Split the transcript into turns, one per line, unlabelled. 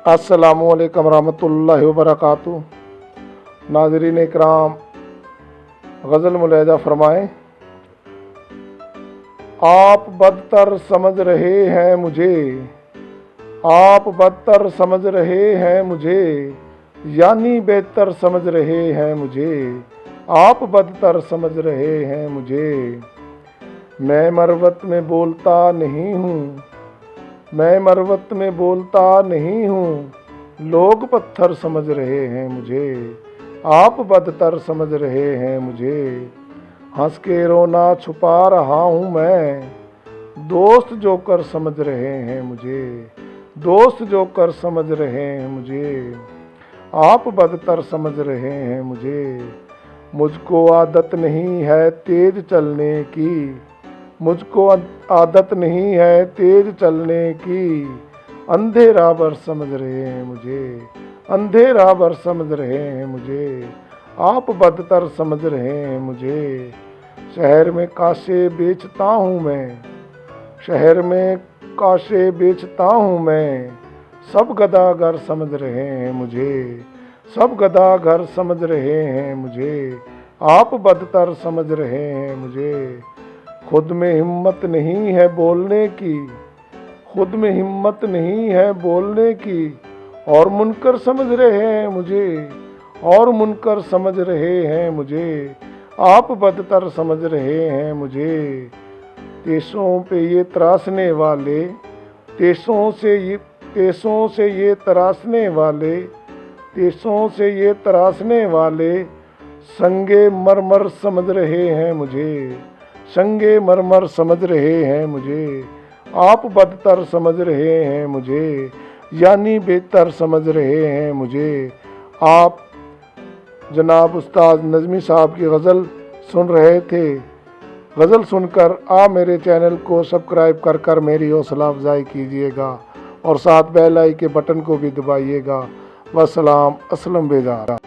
अस्सलामुअलैकुम रहमतुल्लाहि व बरकातुहू। नाज़रीन इकराम, गज़ल मुलाहिज़ा फरमाएं। आप बदतर समझ रहे हैं मुझे, आप बदतर समझ रहे हैं मुझे, यानी बेहतर समझ रहे हैं मुझे। आप बदतर समझ रहे हैं मुझे। मैं मरवत में बोलता नहीं हूँ, मैं मरवत में बोलता नहीं हूँ, लोग पत्थर समझ रहे हैं मुझे। आप बदतर समझ रहे हैं मुझे। हंस के रोना छुपा रहा हूँ मैं, दोस्त जो कर समझ रहे हैं मुझे, दोस्त जो कर समझ रहे हैं मुझे। आप बदतर समझ रहे हैं मुझे। मुझको आदत नहीं है तेज चलने की, मुझको आदत नहीं है तेज चलने की। अंधेरा भर समझ रहे हैं मुझे, अंधेरा भर समझ रहे हैं मुझे। आप बदतर समझ रहे हैं मुझे। शहर में काशे बेचता हूँ मैं, शहर में काशे बेचता हूँ मैं। सब गदागर समझ रहे हैं मुझे, सब गदागर समझ रहे हैं मुझे। आप बदतर समझ रहे हैं मुझे। खुद में हिम्मत नहीं है बोलने की, खुद में हिम्मत नहीं है बोलने की, और मुनकर समझ रहे हैं मुझे, और मुनकर समझ रहे हैं मुझे। आप बदतर समझ रहे हैं मुझे। तेसों पे ये तरासने वाले, तेसों से ये तरासने वाले, तेसों से ये तरासने वाले, संगे मरमर समझ रहे हैं मुझे, संगे मरमर समझ रहे हैं मुझे। आप बदतर समझ रहे हैं मुझे, यानी बेहतर समझ रहे हैं मुझे। आप जनाब उस्ताद नज़मी साहब की गज़ल सुन रहे थे। गज़ल सुनकर आप मेरे चैनल को सब्सक्राइब कर मेरी हौसला अफजाई कीजिएगा और साथ बेल आइकन के बटन को भी दबाइएगा। वस्सलाम, अस्सलाम बेजार।